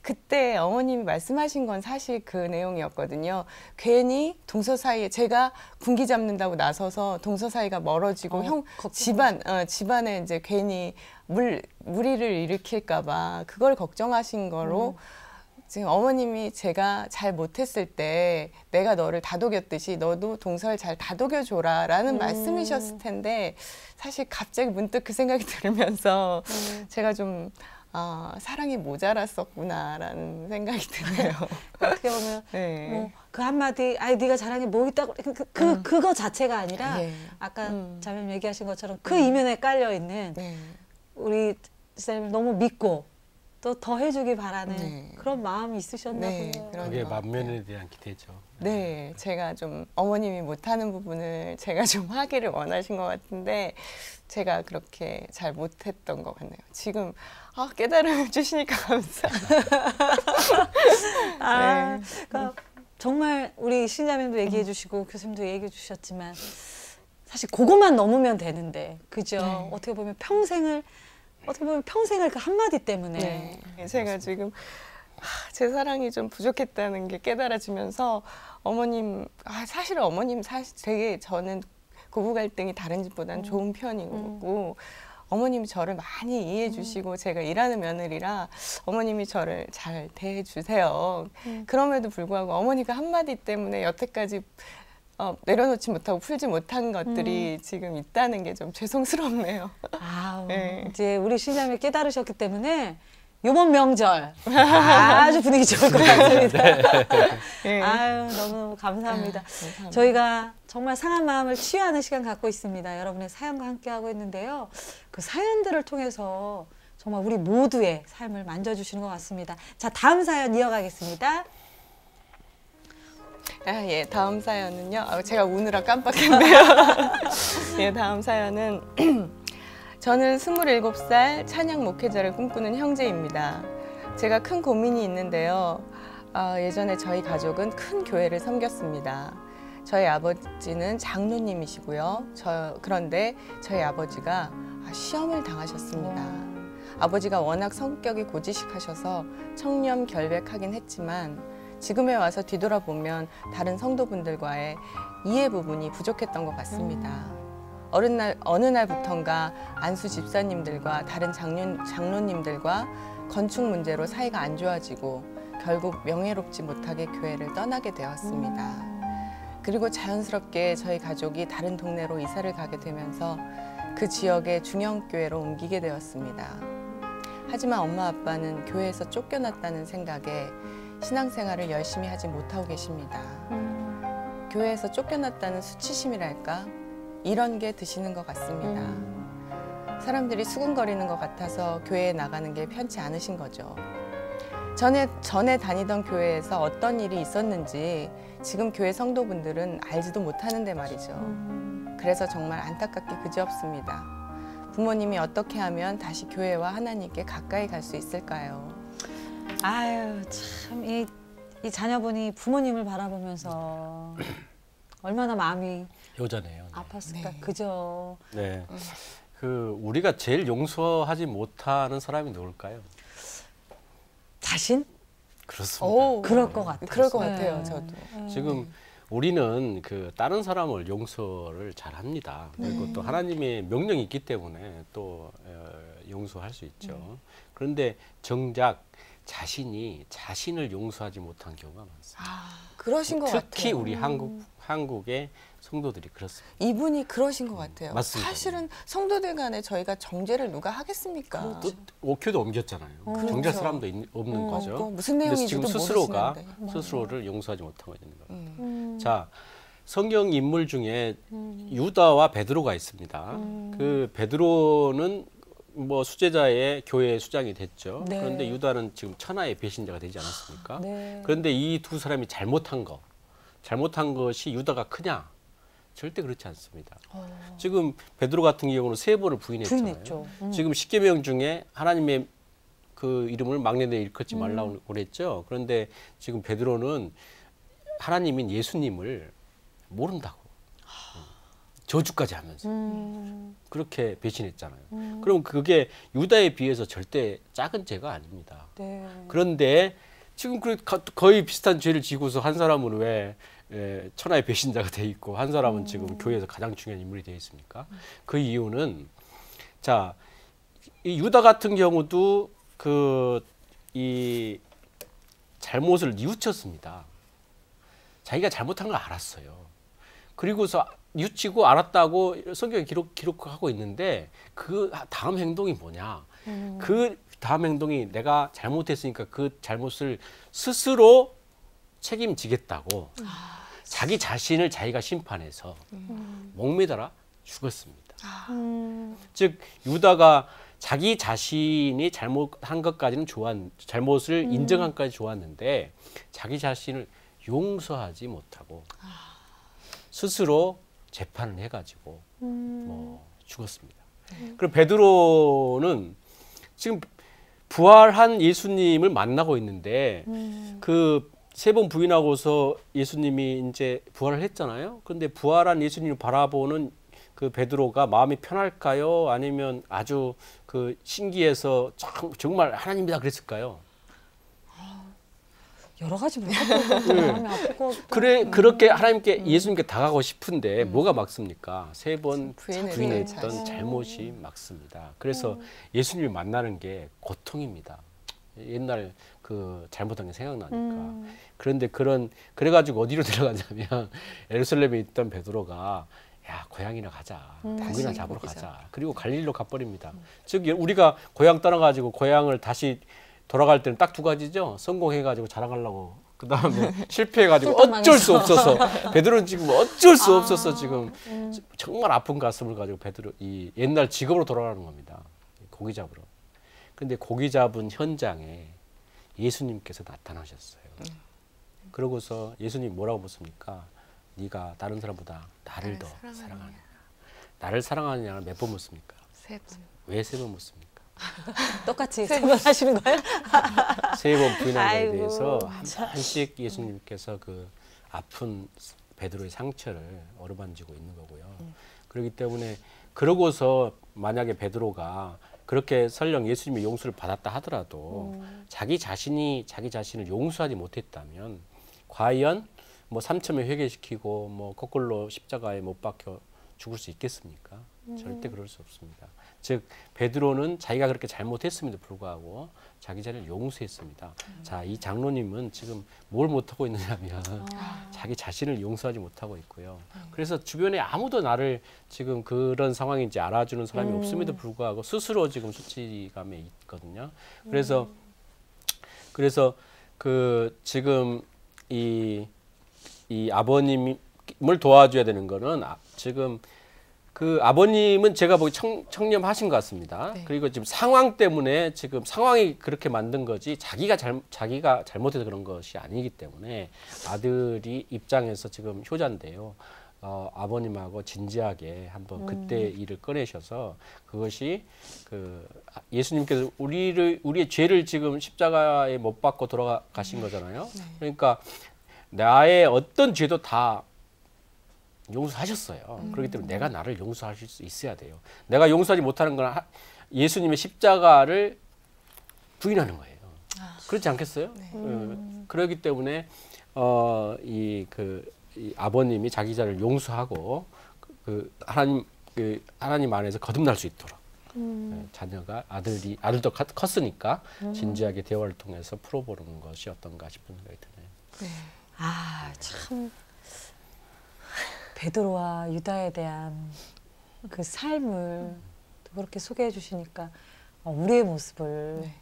그때 어머님이 말씀하신 건 사실 그 내용이었거든요. 괜히 동서 사이에 제가 군기 잡는다고 나서서 동서 사이가 멀어지고 집안에 이제 괜히 무리를 일으킬까봐 그걸 걱정하신 거로 지금 어머님이 제가 잘 못했을 때 내가 너를 다독였듯이 너도 동서를 잘 다독여줘라 라는 말씀이셨을 텐데 사실 갑자기 문득 그 생각이 들으면서 제가 좀 사랑이 모자랐었구나라는 생각이 드네요. 어떻게 보면 네. 뭐 그 한마디 네가 자랑이 뭐 있다고 그거 자체가 아니라 아까 자매님 얘기하신 것처럼 그 이면에 깔려 있는 우리 쌤을 너무 믿고 또 더 해주길 바라는 그런 마음이 있으셨나 보네요. 그게 만면에 대한 기대죠. 네, 제가 좀 어머님이 못하는 부분을 제가 좀 하기를 원하신 것 같은데 제가 그렇게 잘 못했던 것 같네요. 지금 깨달음을 주시니까 감사합니다. 그러니까 정말 우리 신자님도 얘기해 주시고 교수님도 얘기해 주셨지만 사실 그것만 넘으면 되는데 그죠? 어떻게 보면 평생을 그 한마디 때문에 제가 지금 제 사랑이 좀 부족했다는 게 깨달아지면서 어머님 사실 되게 저는 고부 갈등이 다른 집보다는 좋은 편이고 어머님이 저를 많이 이해해 주시고 제가 일하는 며느리라 어머님이 저를 잘 대해 주세요. 그럼에도 불구하고 어머니가 한마디 때문에 여태까지 내려놓지 못하고 풀지 못한 것들이 지금 있다는 게 좀 죄송스럽네요. 이제 우리 신자님이 깨달으셨기 때문에 이번 명절 아주 분위기 좋을 것 같습니다. 너무 감사합니다. 감사합니다. 저희가 정말 상한 마음을 치유하는 시간 갖고 있습니다. 여러분의 사연과 함께 하고 있는데요. 그 사연들을 통해서 정말 우리 모두의 삶을 만져주시는 것 같습니다. 자, 다음 사연 이어가겠습니다. 다음 사연은요. 제가 우느라 깜빡했네요. 다음 사연은 저는 27살 찬양 목회자를 꿈꾸는 형제입니다. 제가 큰 고민이 있는데요. 예전에 저희 가족은 큰 교회를 섬겼습니다. 저희 아버지는 장로님이시고요. 그런데 저희 아버지가 시험을 당하셨습니다. 아버지가 워낙 성격이 고지식하셔서 청렴 결백하긴 했지만 지금에 와서 뒤돌아보면 다른 성도분들과의 이해 부분이 부족했던 것 같습니다. 어느 날부턴가 안수 집사님들과 다른 장로님들과 건축 문제로 사이가 안 좋아지고 결국 명예롭지 못하게 교회를 떠나게 되었습니다. 그리고 자연스럽게 저희 가족이 다른 동네로 이사를 가게 되면서 그 지역의 중형교회로 옮기게 되었습니다. 하지만 엄마 아빠는 교회에서 쫓겨났다는 생각에 신앙생활을 열심히 하지 못하고 계십니다. 교회에서 쫓겨났다는 수치심이랄까? 이런 게 드시는 것 같습니다. 사람들이 수군거리는 것 같아서 교회에 나가는 게 편치 않으신 거죠. 전에 다니던 교회에서 어떤 일이 있었는지 지금 교회 성도분들은 알지도 못하는데 말이죠. 그래서 정말 안타깝게 그지없습니다. 부모님이 어떻게 하면 다시 교회와 하나님께 가까이 갈 수 있을까요? 아유, 참, 이 자녀분이 부모님을 바라보면서 얼마나 마음이 여자네요. 아팠을까. 네. 그죠. 네. 우리가 제일 용서하지 못하는 사람이 누굴까요? 자신? 그렇습니다. 그럴 것 같아요. 그럴 것 네. 같아요, 저도. 지금 우리는 다른 사람을 용서를 잘 합니다. 그리고 또 하나님의 명령이 있기 때문에 또 용서할 수 있죠. 그런데 정작 자신이 자신을 용서하지 못한 경우가 많습니다. 그러신 것 같아요. 특히 우리 한국의 성도들이 그렇습니다. 이분이 그러신 것 같아요. 맞습니다. 사실은 성도들 간에 저희가 정죄를 누가 하겠습니까? 또 오교도 옮겼잖아요. 정작 사람도 없는 거죠. 무슨 그래서 내용인지도 지금 스스로가 모르시는데. 스스로를 용서하지 못하고 있는 겁니다. 자, 성경 인물 중에 유다와 베드로가 있습니다. 그 베드로는 뭐 수제자의 교회 수장이 됐죠. 네. 그런데 유다는 지금 천하의 배신자가 되지 않았습니까? 네. 그런데 이 두 사람이 잘못한 것이 유다가 크냐? 절대 그렇지 않습니다. 지금 베드로 같은 경우는 3번을 부인했잖아요. 부인했죠. 지금 10계명 중에 하나님의 그 이름을 막내에 일컫지 말라고 그랬죠. 그런데 지금 베드로는 하나님인 예수님을 모른다고. 저주까지 하면서 그렇게 배신했잖아요. 그럼 그게 유다에 비해서 절대 작은 죄가 아닙니다. 네. 그런데 지금 거의 비슷한 죄를 지고서 한 사람은 왜 천하의 배신자가 돼 있고 한 사람은 지금 교회에서 가장 중요한 인물이 되어 있습니까? 그 이유는 자, 이 유다 같은 경우도 이 잘못을 뉘우쳤습니다. 자기가 잘못한 걸 알았어요. 그리고서 뉘우치고 알았다고 성경에 기록하고 있는데 그 다음 행동이 뭐냐? 그 다음 행동이 내가 잘못했으니까 그 잘못을 스스로 책임지겠다고 자기 자신을 자기가 심판해서 목매달아 죽었습니다. 즉 유다가 자기 자신이 잘못한 것까지는 잘못을 인정한 것까지 좋았는데 자기 자신을 용서하지 못하고 스스로 재판을 해가지고 뭐 죽었습니다. 그리고 베드로는 지금 부활한 예수님을 만나고 있는데 그 3번 부인하고서 예수님이 이제 부활을 했잖아요. 그런데 부활한 예수님을 바라보는 그 베드로가 마음이 편할까요? 아니면 아주 신기해서 정말 하나님이다 그랬을까요? 여러 가지 물어보고 마음이 아플 것 같고. 그렇게 하나님께 예수님께 다가가고 싶은데 뭐가 막습니까? 3번 부인했던 자신. 잘못이 막습니다. 그래서 예수님을 만나는 게 고통입니다. 옛날 잘못한 게 생각나니까. 그런데 그래가지고 어디로 들어가냐면 예루살렘에 있던 베드로가 야 고향이나 가자, 고기나 잡으러 가자. 그리고 갈릴리로 가버립니다. 즉 우리가 고향 떠나가지고 고향을 다시 돌아갈 때는 딱 2가지죠. 성공해가지고 자랑하려고. 그 다음에 실패해가지고 어쩔 수 없어서 베드로는 지금 어쩔 수 없어서 지금 정말 아픈 가슴을 가지고 베드로 이 옛날 직업으로 돌아가는 겁니다. 고기 잡으러. 근데 고기 잡은 현장에 예수님께서 나타나셨어요. 그러고서 예수님 뭐라고 묻습니까? 네가 다른 사람보다 나를 더 사랑하느냐. 나를 사랑하느냐를 몇 번 묻습니까? 세 번. 왜 세 번 묻습니까? 똑같이 세 번 하시는 거예요? 세 번 부인한 거에 아이고, 대해서 한 번씩 예수님께서 그 아픈 베드로의 상처를 어루만지고 있는 거고요. 그렇기 때문에 그러고서 만약에 베드로가 그렇게 설령 예수님의 용서를 받았다 하더라도 자기 자신을 용서하지 못했다면 과연 뭐 3천명 회개시키고 뭐 거꾸로 십자가에 못 박혀 죽을 수 있겠습니까? 절대 그럴 수 없습니다. 즉 베드로는 자기가 그렇게 잘못했음에도 불구하고 자기 자신을 용서했습니다. 자, 이 장로님은 지금 뭘 못하고 있느냐면 자기 자신을 용서하지 못하고 있고요. 그래서 주변에 아무도 나를 지금 그런 상황인지 알아주는 사람이 없음에도 불구하고 스스로 지금 수치감에 있거든요. 그래서 그 지금 이 아버님을 도와줘야 되는 거는 지금 그 아버님은 제가 보기 청렴하신 것 같습니다. 네. 그리고 지금 상황 때문에 지금 상황이 그렇게 만든 거지 자기가 잘못해서 그런 것이 아니기 때문에 아들이 입장에서 지금 효자인데요. 아버님하고 진지하게 한번 그때 일을 꺼내셔서 그것이 그 예수님께서 우리의 죄를 지금 십자가에 못 박고 돌아가신 거잖아요. 그러니까 나의 어떤 죄도 다 용서하셨어요. 그렇기 때문에 내가 나를 용서하실 수 있어야 돼요. 내가 용서하지 못하는 건 예수님의 십자가를 부인하는 거예요. 그렇지 않겠어요? 그렇기 때문에 이 아버님이 자기 자를 용서하고 하나님 안에서 거듭날 수 있도록 자녀가 아들도 컸으니까 진지하게 대화를 통해서 풀어보는 것이 어떤가 싶은 생각이 드네요. 네. 아, 참 베드로와 유다에 대한 그 삶을 또 그렇게 소개해 주시니까 우리의 모습을 네.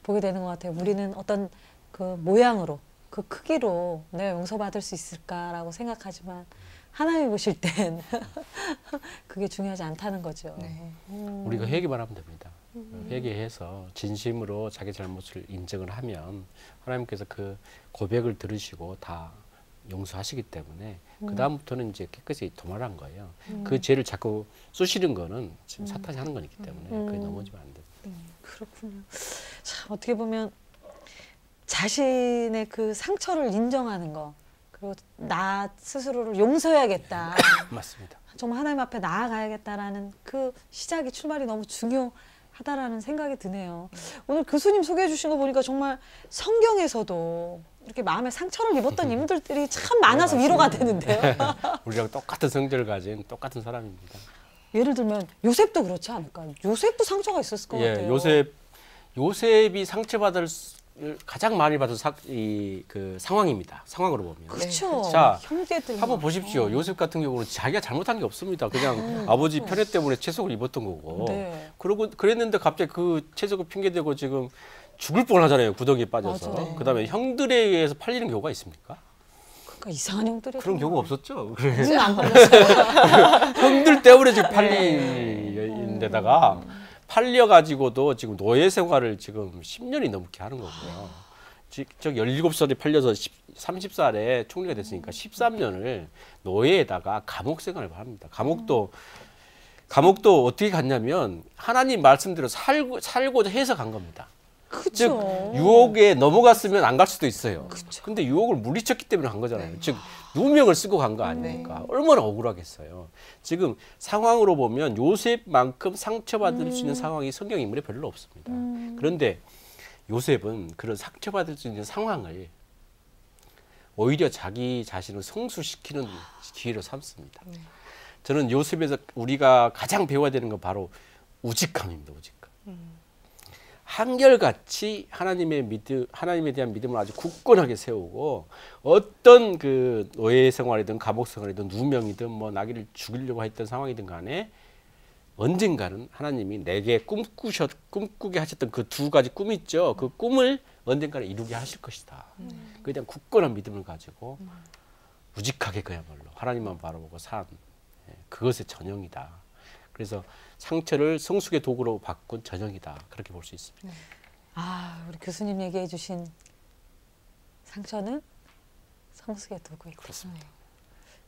보게 되는 것 같아요. 우리는 어떤 그 모양으로, 그 크기로 내가 용서받을 수 있을까라고 생각하지만 하나님이 보실 땐 그게 중요하지 않다는 거죠. 네. 우리가 회개만 하면 됩니다. 회개해서 진심으로 자기 잘못을 인정을 하면 하나님께서 그 고백을 들으시고 다 용서하시기 때문에 그 다음부터는 이제 깨끗이 도말한 거예요. 그 죄를 자꾸 쑤시는 거는 지금 사탄이 하는 거기 때문에 그게 넘어지면 안 돼요. 그렇군요. 참 어떻게 보면 자신의 그 상처를 인정하는 거, 그리고 나 스스로를 용서해야겠다. 맞습니다. 정말 하나님 앞에 나아가야겠다라는 그 시작이 출발이 너무 중요하다라는 생각이 드네요. 오늘 교수님 소개해 주신 거 보니까 정말 성경에서도 이렇게 마음에 상처를 입었던 인물들이 참 많아서 위로가 되는데요. 우리랑 똑같은 성질을 가진 똑같은 사람입니다. 예를 들면 요셉도 그렇지 않을까요? 요셉도 상처가 있었을 것 같아요. 요셉이 상처받을 가장 많이 받은 그 상황입니다. 상황으로 보면. 그렇죠. 자, 형제들 한번 보십시오. 요셉 같은 경우는 자기가 잘못한 게 없습니다. 그냥 아버지 편애 때문에 채석을 입었던 거고. 네. 그러고 그랬는데 갑자기 그 채석을 핑계대고 지금 죽을 뻔하잖아요. 구덩이에 빠져서. 맞아요. 그다음에 형들에 의해서 팔리는 경우가 있습니까? 그러니까 이상한 형들이 그런 경우가 없었죠. 그래. 무슨 안 팔렸어요. 형들 때문에 지금 팔린 데다가 팔려가지고도 지금 노예 생활을 지금 10년이 넘게 하는 거고요. 저 17살에 팔려서 30살에 총리가 됐으니까 13년을 노예에다가 감옥 생활을 합니다. 감옥도 어떻게 갔냐면 하나님 말씀대로 살고자 해서 간 겁니다. 즉 유혹에 넘어갔으면 안 갈 수도 있어요. 근데 유혹을 물리쳤기 때문에 간 거잖아요. 네. 즉 누명을 쓰고 간 거 아닙니까? 얼마나 억울하겠어요. 지금 상황으로 보면 요셉만큼 상처받을 수 있는 상황이 성경 인물에 별로 없습니다. 그런데 요셉은 그런 상처받을 수 있는 상황을 오히려 자기 자신을 성숙시키는 기회로 삼습니다. 저는 요셉에서 우리가 가장 배워야 되는 건 바로 우직함입니다. 우직함. 한결같이 하나님에 대한 믿음을 아주 굳건하게 세우고 어떤 그 노예 생활이든 감옥 생활이든 누명이든 뭐 나귀를 죽이려고 했던 상황이든 간에 언젠가는 하나님이 내게 꿈꾸게 하셨던 그 두 가지 꿈이 있죠. 그 꿈을 언젠가는 이루게 하실 것이다. 그에 대한 굳건한 믿음을 가지고 우직하게 그야말로 하나님만 바라보고 산 그것의 전형이다. 그래서 상처를 성숙의 도구로 바꾼 전형이다. 그렇게 볼 수 있습니다. 아, 우리 교수님 얘기해 주신 상처는 성숙의 도구이고. 그렇습니다.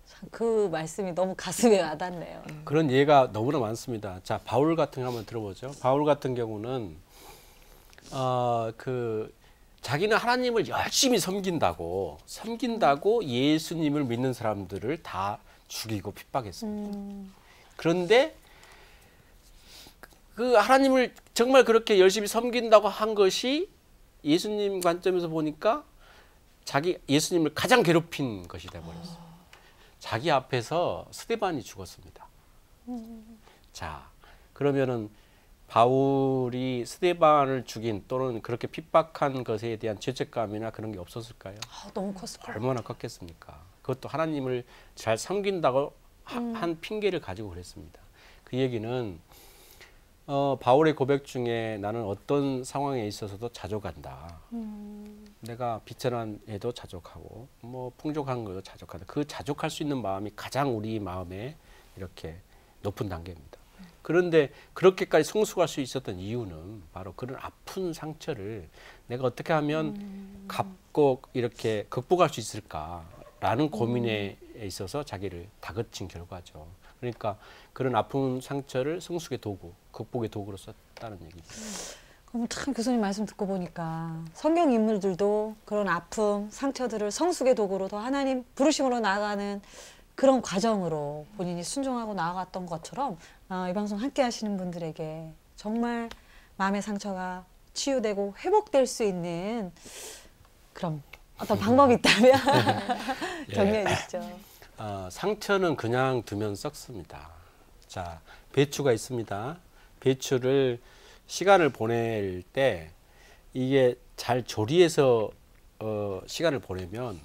참 그 말씀이 너무 가슴에 와닿네요. 그런 예가 너무나 많습니다. 자, 바울 같은 거 한번 들어보죠. 바울 같은 경우는 자기는 하나님을 열심히 섬긴다고 예수님을 믿는 사람들을 다 죽이고 핍박했습니다. 그런데 그 하나님을 정말 그렇게 열심히 섬긴다고 한 것이 예수님 관점에서 보니까 예수님을 가장 괴롭힌 것이 되어버렸어요. 자기 앞에서 스데반이 죽었습니다. 자, 그러면은 바울이 스데반을 죽인 또는 그렇게 핍박한 것에 대한 죄책감이나 그런 게 없었을까요? 너무 컸을 거예요. 얼마나 컸겠습니까? 그것도 하나님을 잘 섬긴다고 한 핑계를 가지고 그랬습니다. 그 얘기는 바울의 고백 중에 나는 어떤 상황에 있어서도 자족한다. 내가 비천한에도 자족하고 뭐 풍족한 것도 자족한다. 그 자족할 수 있는 마음이 가장 우리 마음에 이렇게 높은 단계입니다. 그런데 그렇게까지 성숙할 수 있었던 이유는 바로 그런 아픈 상처를 내가 어떻게 하면 갚고 이렇게 극복할 수 있을까라는 고민에 있어서 자기를 다그친 결과죠. 그러니까 그런 아픈 상처를 성숙의 도구, 극복의 도구로 썼다는 얘기죠. 그럼 참 교수님 말씀 듣고 보니까 성경 인물들도 그런 아픔, 상처들을 성숙의 도구로 더 하나님 부르심으로 나아가는 그런 과정으로 본인이 순종하고 나아갔던 것처럼 이 방송 함께 하시는 분들에게 정말 마음의 상처가 치유되고 회복될 수 있는 그런 어떤 방법이 있다면 격려해 주시죠. 상처는 그냥 두면 썩습니다. 자, 배추가 있습니다. 배추를 시간을 보낼 때 이게 잘 조리해서 시간을 보내면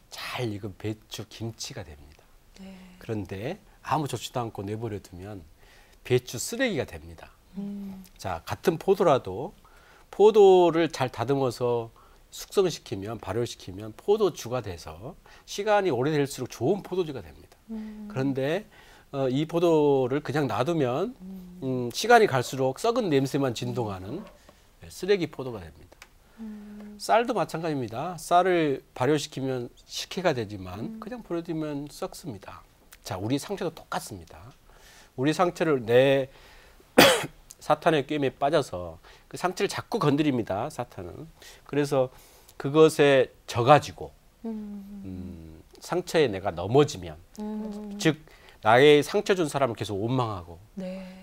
잘 익은 배추 김치가 됩니다. 그런데 아무 좋지도 않고 내버려 두면 배추 쓰레기가 됩니다. 자, 같은 포도라도 포도를 잘 다듬어서 숙성시키면 발효시키면 포도주가 돼서 시간이 오래될수록 좋은 포도주가 됩니다. 그런데 이 포도를 그냥 놔두면 시간이 갈수록 썩은 냄새만 진동하는 쓰레기 포도가 됩니다. 쌀도 마찬가지입니다. 쌀을 발효시키면 식혜가 되지만 그냥 버려두면 썩습니다. 자, 우리 상처도 똑같습니다. 우리 상처를 내 사탄의 꾀임에 빠져서 그 상처를 자꾸 건드립니다. 사탄은. 그래서 그것에 져가지고 상처에 내가 넘어지면 즉 나의 상처 준 사람을 계속 원망하고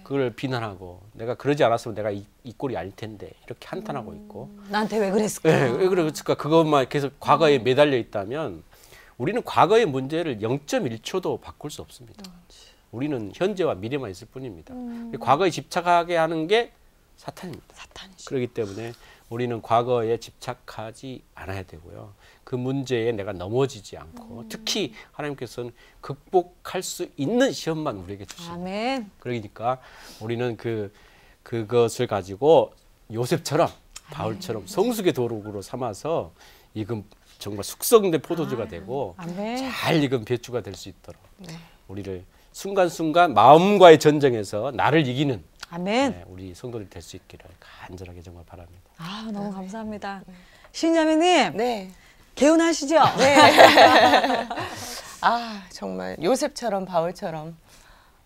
그걸 비난하고 내가 그러지 않았으면 내가 이 꼴이 아닐 텐데 이렇게 한탄하고 있고 나한테 왜 그랬을까? 네, 왜 그랬을까? 그것만 계속 과거에 매달려 있다면 우리는 과거의 문제를 0.1초도 바꿀 수 없습니다. 우리는 현재와 미래만 있을 뿐입니다. 과거에 집착하게 하는 게 사탄입니다. 사탄이죠. 그렇기 때문에 우리는 과거에 집착하지 않아야 되고요. 그 문제에 내가 넘어지지 않고 특히 하나님께서는 극복할 수 있는 시험만 우리에게 주십니다. 아멘. 그러니까 우리는 그것을 가지고 요셉처럼 바울처럼 성숙의 도구로 삼아서 이건 정말 숙성된 포도주가 되고 아멘. 잘 익은 배추가 될 수 있도록 우리를 순간순간 마음과의 전쟁에서 나를 이기는 아멘. 우리 성도들이 될 수 있기를 간절하게 정말 바랍니다. 너무 감사합니다. 신자매님, 네. 개운하시죠? 정말 요셉처럼 바울처럼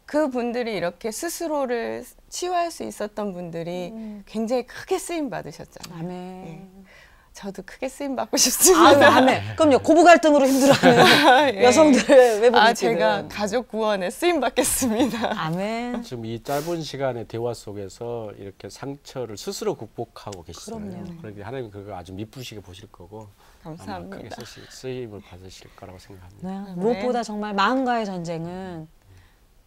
그분들이 이렇게 스스로를 치유할 수 있었던 분들이 굉장히 크게 쓰임 받으셨잖아요. 아멘. 저도 크게 쓰임 받고 싶습니다. 아멘. 그럼요. 고부 갈등으로 힘들어하는 여성들의 외부인들은 제가 가족 구원에 쓰임 받겠습니다. 아멘. 지금 이 짧은 시간의 대화 속에서 이렇게 상처를 스스로 극복하고 계시잖아요. 그럼요. 그러니까 하나님 그거 아주 미쁘시게 보실 거고 감사합니다. 아마 크게 쓰임을 받으실 거라고 생각합니다. 네. 무엇보다 정말 마음과의 전쟁은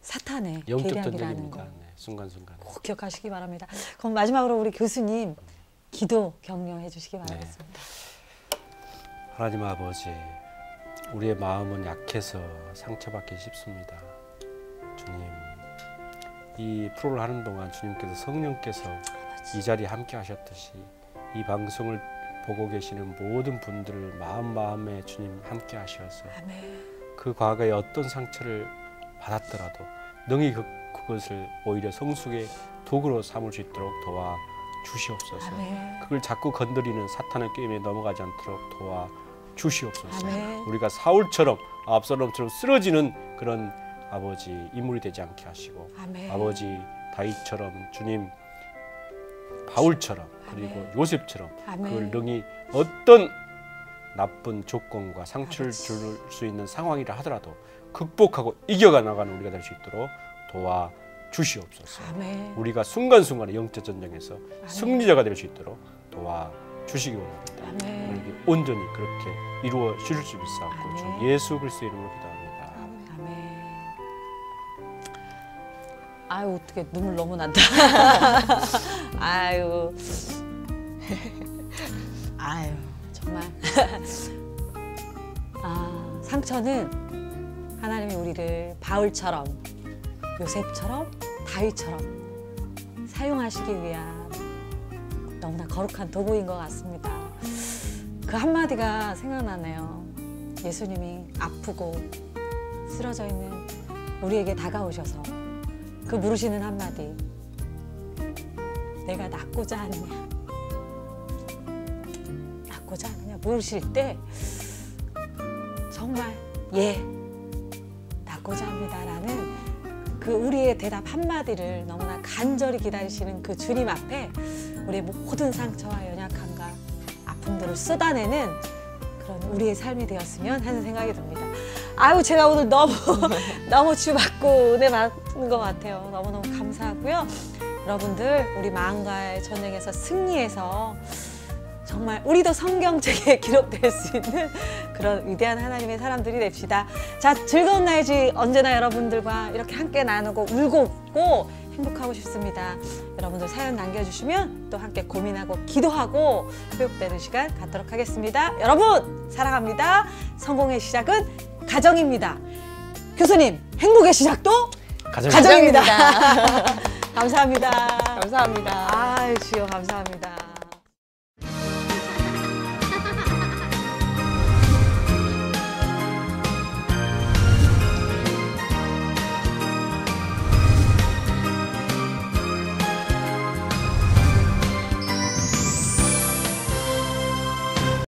사탄의 영적 계략이라는 전쟁입니다. 거 네, 순간순간. 꼭 기억하시기 바랍니다. 그럼 마지막으로 우리 교수님 기도 격려해 주시기 바라겠습니다. 하나님 아버지, 우리의 마음은 약해서 상처받기 쉽습니다. 주님, 이 프로를 하는 동안 주님께서 성령께서 이 자리에 함께 하셨듯이 이 방송을 보고 계시는 모든 분들을 마음에 주님 함께 하셔서 아멘. 그 과거에 어떤 상처를 받았더라도 능히 그것을 오히려 성숙의 도구로 삼을 수 있도록 도와 주시옵소서. 아멘. 그걸 자꾸 건드리는 사탄의 게임에 넘어가지 않도록 도와 주시옵소서. 아멘. 우리가 사울처럼 압살롬처럼 쓰러지는 그런 아버지 인물이 되지 않게 하시고 아멘. 아버지 다윗처럼 주님 바울처럼 그리고 아멘. 요셉처럼 아멘. 그걸 능히 어떤 나쁜 조건과 상처를 아버지. 줄 수 있는 상황이라 하더라도 극복하고 이겨가 나가는 우리가 될 수 있도록 도와 주시옵소서. 아멘. 우리가 순간순간의 영적 전쟁에서 승리자가 될 수 있도록 도와 주시기 원합니다. 아멘. 우리 온전히 그렇게 이루어 주실 수 있사옵고 주 아멘. 예수 그리스도의 이름으로 기도합니다. 아멘. 아유 어떻게 눈물 너무 난다. 아유. 아유 정말. 아 상처는 하나님이 우리를 바울처럼 요셉처럼 다윗처럼 사용하시기 위한 너무나 거룩한 도구인 것 같습니다. 그 한마디가 생각나네요. 예수님이 아프고 쓰러져 있는 우리에게 다가오셔서 그 물으시는 한마디, 내가 낫고자 하느냐, 낫고자 하느냐 물으실 때 정말 예, 낫고자 합니다라는 그 우리의 대답 한마디를 너무나 간절히 기다리시는 그 주님 앞에 우리의 모든 상처와 연약함과 아픔들을 쏟아내는 그런 우리의 삶이 되었으면 하는 생각이 듭니다. 아유 제가 오늘 너무 주받고 은혜 받는 것 같아요. 너무너무 감사하고요. 여러분들 우리 마음과의 전쟁에서 승리해서 정말 우리도 성경책에 기록될 수 있는 그런 위대한 하나님의 사람들이 됩시다. 자, 즐거운 날지 언제나 여러분들과 이렇게 함께 나누고 울고 웃고 행복하고 싶습니다. 여러분들 사연 남겨주시면 또 함께 고민하고 기도하고 회복되는 시간 갖도록 하겠습니다. 여러분 사랑합니다. 성공의 시작은 가정입니다. 교수님, 행복의 시작도 가정입니다. 감사합니다. 감사합니다. 아유 주여 감사합니다.